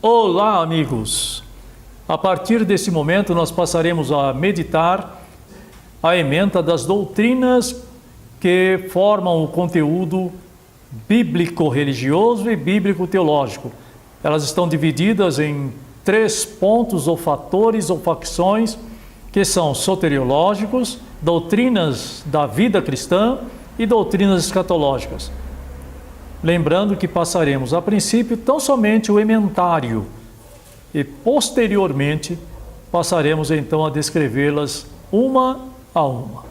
Olá, amigos! A partir desse momento, nós passaremos a meditar a ementa das doutrinas que formam o conteúdo bíblico-religioso e bíblico-teológico. Elas estão divididas em 3 pontos ou fatores ou facções, que são soteriológicos, doutrinas da vida cristã e doutrinas escatológicas. Lembrando que passaremos a princípio tão somente o ementário e posteriormente passaremos então a descrevê-las uma a uma.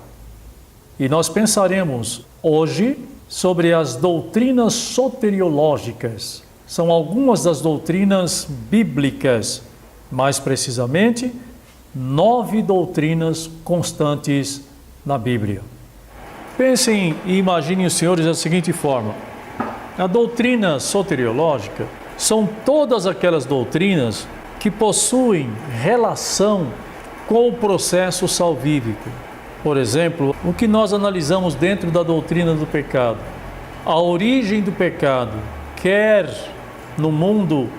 E nós pensaremos hoje sobre as doutrinas soteriológicas. São algumas das doutrinas bíblicas, mais precisamente 9 doutrinas constantes na Bíblia. Pensem e imaginem os senhores da seguinte forma: a doutrina soteriológica são todas aquelas doutrinas que possuem relação com o processo salvífico. Por exemplo, o que nós analisamos dentro da doutrina do pecado, a origem do pecado, quer no mundo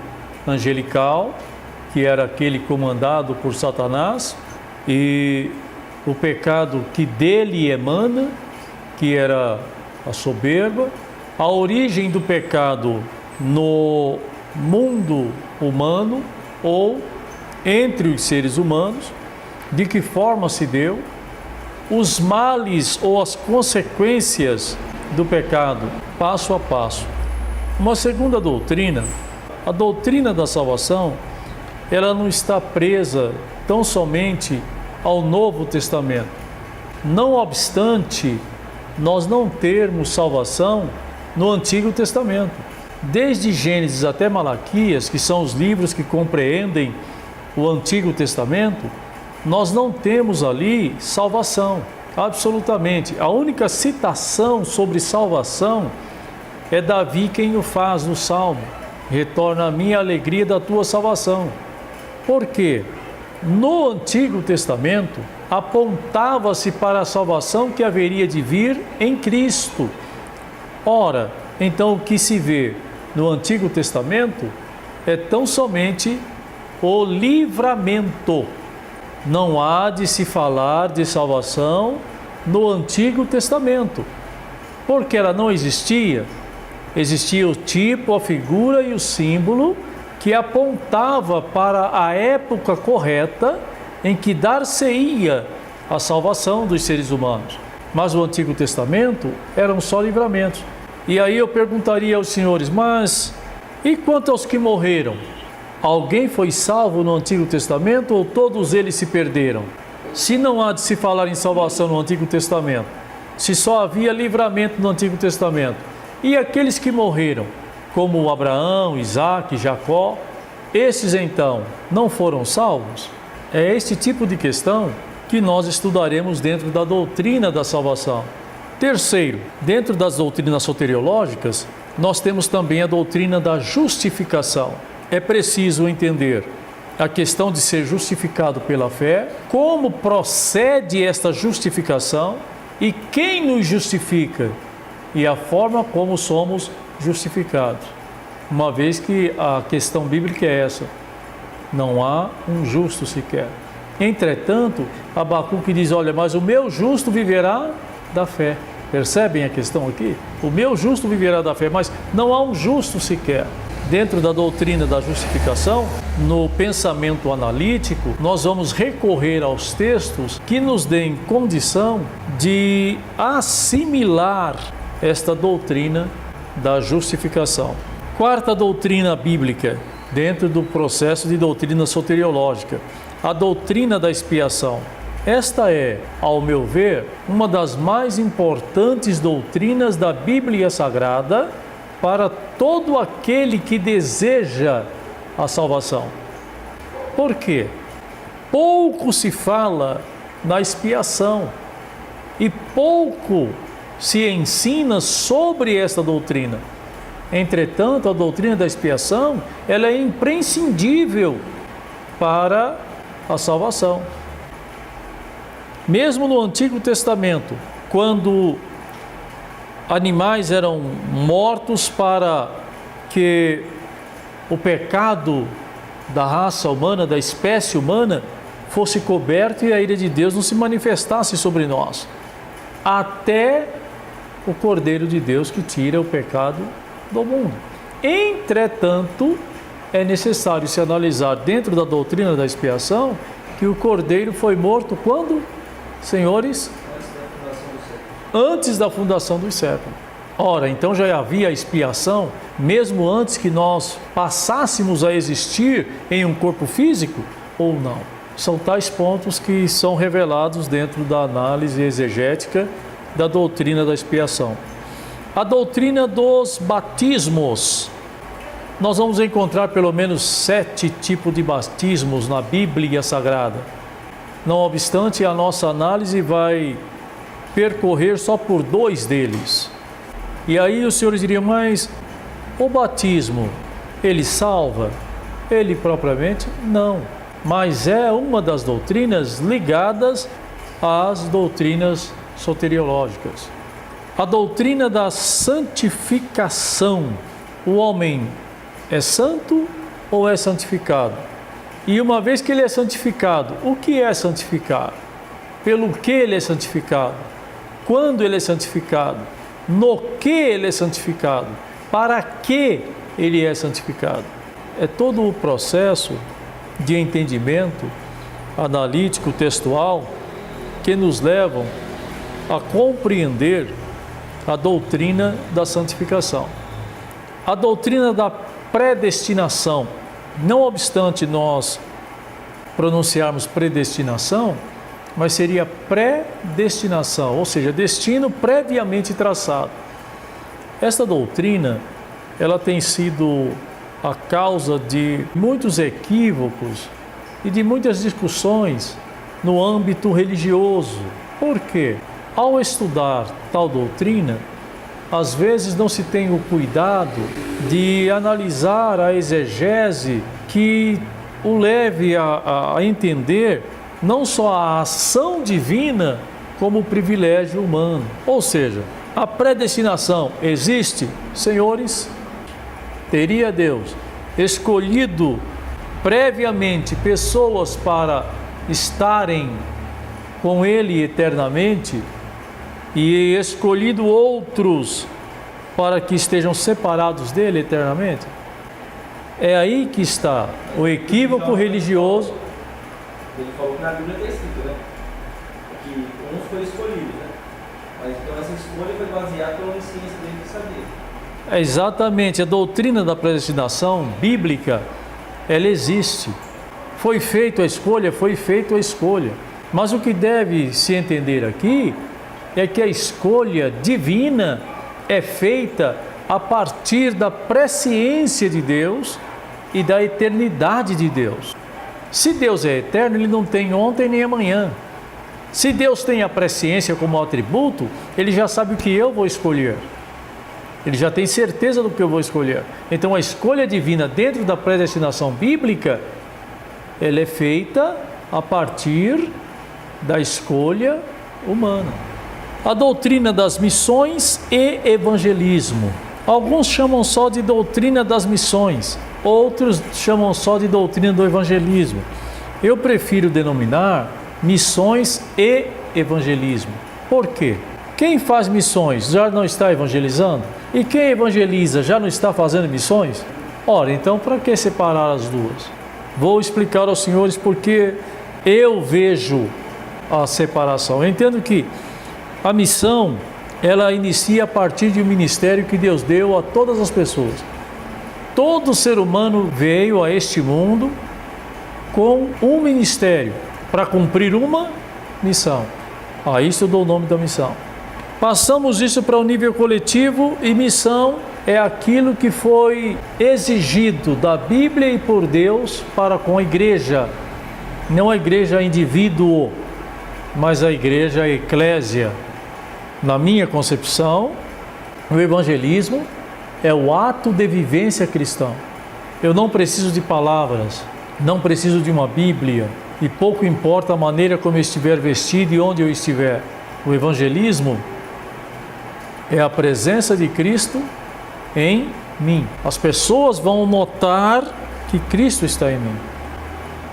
angelical, que era aquele comandado por Satanás, e o pecado que dele emana, que era a soberba, a origem do pecado no mundo humano ou entre os seres humanos, de que forma se deu, os males ou as consequências do pecado, passo a passo. Uma segunda doutrina, a doutrina da salvação, ela não está presa tão somente ao Novo Testamento. Não obstante nós não termos salvação no Antigo Testamento. Desde Gênesis até Malaquias, que são os livros que compreendem o Antigo Testamento, nós não temos ali salvação, absolutamente. A única citação sobre salvação é Davi quem o faz no Salmo: retorna a mim a alegria da tua salvação. Por quê? No Antigo Testamento apontava-se para a salvação que haveria de vir em Cristo. Ora, então o que se vê no Antigo Testamento é tão somente o livramento. Não há de se falar de salvação no Antigo Testamento, porque ela não existia. Existia o tipo, a figura e o símbolo que apontava para a época correta em que dar-se-ia a salvação dos seres humanos. Mas o Antigo Testamento eram só livramentos. E aí eu perguntaria aos senhores: mas e quanto aos que morreram? Alguém foi salvo no Antigo Testamento ou todos eles se perderam? Se não há de se falar em salvação no Antigo Testamento, se só havia livramento no Antigo Testamento, e aqueles que morreram, como Abraão, Isaque, Jacó, esses então não foram salvos? É este tipo de questão que nós estudaremos dentro da doutrina da salvação. Terceiro, dentro das doutrinas soteriológicas, nós temos também a doutrina da justificação. É preciso entender a questão de ser justificado pela fé, como procede esta justificação e quem nos justifica e a forma como somos justificados. Uma vez que a questão bíblica é essa: não há um justo sequer. Entretanto, Abacuque diz: olha, mas o meu justo viverá da fé. Percebem a questão aqui? O meu justo viverá da fé, mas não há um justo sequer. Dentro da doutrina da justificação, no pensamento analítico, nós vamos recorrer aos textos que nos deem condição de assimilar esta doutrina da justificação. Quarta doutrina bíblica, dentro do processo de doutrina soteriológica, a doutrina da expiação. Esta é, ao meu ver, uma das mais importantes doutrinas da Bíblia Sagrada para todo aquele que deseja a salvação. Por quê? Pouco se fala na expiação e pouco se ensina sobre esta doutrina. Entretanto, a doutrina da expiação, ela é imprescindível para a salvação. Mesmo no Antigo Testamento, quando animais eram mortos para que o pecado da raça humana, da espécie humana, fosse coberto e a ira de Deus não se manifestasse sobre nós, até o Cordeiro de Deus que tira o pecado do mundo. Entretanto, é necessário se analisar dentro da doutrina da expiação que o Cordeiro foi morto quando, senhores? Antes da fundação dos séculos. Ora, então já havia expiação, mesmo antes que nós passássemos a existir em um corpo físico, ou não? São tais pontos que são revelados dentro da análise exegética da doutrina da expiação. A doutrina dos batismos. Nós vamos encontrar pelo menos 7 tipos de batismos na Bíblia Sagrada. Não obstante, a nossa análise vai percorrer só por 2 deles. E aí os senhores diriam, mas o batismo, ele salva? Ele propriamente não. Mas é uma das doutrinas ligadas às doutrinas soteriológicas. A doutrina da santificação. O homem é santo ou é santificado? E uma vez que ele é santificado, o que é santificar? Pelo que ele é santificado? Quando ele é santificado? No que ele é santificado? Para que ele é santificado? É todo o processo de entendimento analítico, textual, que nos levam a compreender a doutrina da santificação. A doutrina da predestinação. Não obstante nós pronunciarmos predestinação, mas seria predestinação, ou seja, destino previamente traçado. Esta doutrina, ela tem sido a causa de muitos equívocos e de muitas discussões no âmbito religioso. Por quê? Ao estudar tal doutrina, às vezes não se tem o cuidado de analisar a exegese que o leve a entender não só a ação divina, como o privilégio humano. Ou seja, a predestinação existe, senhores? Teria Deus escolhido previamente pessoas para estarem com Ele eternamente e escolhido outros para que estejam separados dele eternamente? É aí que está o equívoco religioso. Ele falou que na Bíblia está escrito, né? Que uns foram escolhidos, né? Mas então essa escolha foi baseada pela onisciência dele que sabia. É exatamente, a doutrina da predestinação bíblica, ela existe. Foi feita a escolha, foi feita a escolha. Mas o que deve se entender aqui é que a escolha divina é feita a partir da presciência de Deus e da eternidade de Deus. Se Deus é eterno, Ele não tem ontem nem amanhã. Se Deus tem a presciência como atributo, Ele já sabe o que eu vou escolher. Ele já tem certeza do que eu vou escolher. Então a escolha divina dentro da predestinação bíblica, ela é feita a partir da escolha humana. A doutrina das missões e evangelismo. Alguns chamam só de doutrina das missões, outros chamam só de doutrina do evangelismo. Eu prefiro denominar missões e evangelismo. Por quê? Quem faz missões já não está evangelizando? E quem evangeliza já não está fazendo missões? Ora, então para que separar as duas? Vou explicar aos senhores porque eu vejo a separação. Eu entendo que a missão, ela inicia a partir de um ministério que Deus deu a todas as pessoas. Todo ser humano veio a este mundo com um ministério para cumprir uma missão. A isso eu dou o nome da missão. Passamos isso para o nível coletivo e missão é aquilo que foi exigido da Bíblia e por Deus para com a igreja. Não a igreja indivíduo, mas a igreja eclésia. Na minha concepção, o evangelismo é o ato de vivência cristã. Eu não preciso de palavras, não preciso de uma Bíblia, e pouco importa a maneira como eu estiver vestido e onde eu estiver. O evangelismo é a presença de Cristo em mim. As pessoas vão notar que Cristo está em mim.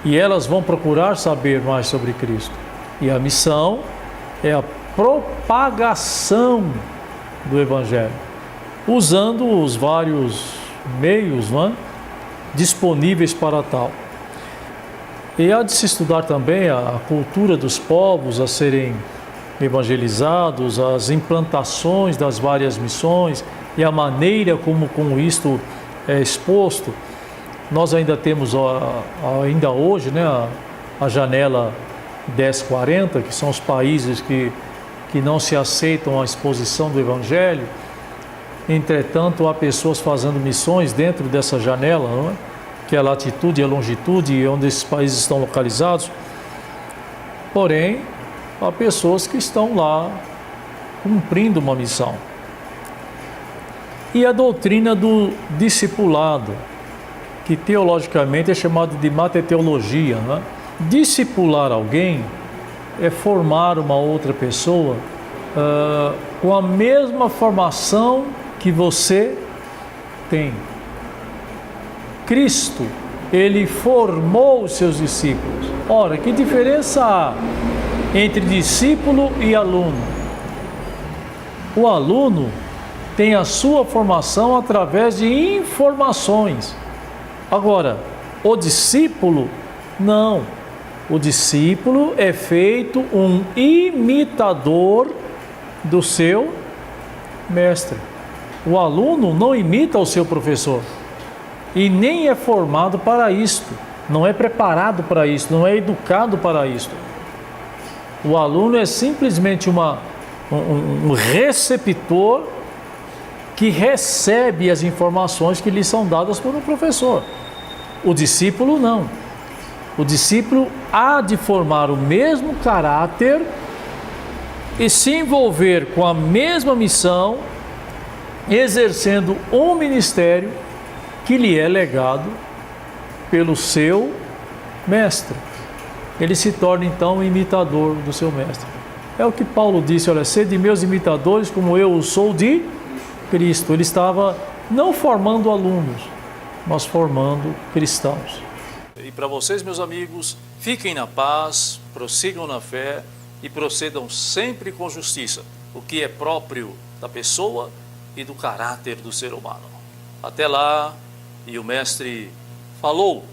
E elas vão procurar saber mais sobre Cristo. E a missão é a propagação do Evangelho, usando os vários meios, não é, disponíveis para tal. E há de se estudar também a cultura dos povos a serem evangelizados, as implantações das várias missões e a maneira como com isto é exposto. Nós ainda temos, ainda hoje, né, a janela 1040, que são os países que não se aceitam a exposição do Evangelho. Entretanto, há pessoas fazendo missões dentro dessa janela, não é? Que é a latitude e a longitude onde esses países estão localizados. Porém, há pessoas que estão lá cumprindo uma missão. E a doutrina do discipulado, que teologicamente é chamado de mateteologia, né? Discipular alguém é formar uma outra pessoa com a mesma formação que você tem. Cristo, ele formou os seus discípulos. Ora, que diferença há entre discípulo e aluno? O aluno tem a sua formação através de informações. Agora, o discípulo, não. O discípulo é feito um imitador do seu mestre. O aluno não imita o seu professor e nem é formado para isto, não é preparado para isto, não é educado para isto. O aluno é simplesmente um receptor que recebe as informações que lhe são dadas por um professor. O discípulo não. O discípulo há de formar o mesmo caráter e se envolver com a mesma missão, exercendo um ministério que lhe é legado pelo seu mestre. Ele se torna então um imitador do seu mestre. É o que Paulo disse, olha, sede meus imitadores como eu o sou de Cristo. Ele estava não formando alunos, mas formando cristãos. E para vocês, meus amigos, fiquem na paz, prossigam na fé e procedam sempre com justiça, o que é próprio da pessoa e do caráter do ser humano. Até lá, e o Mestre falou.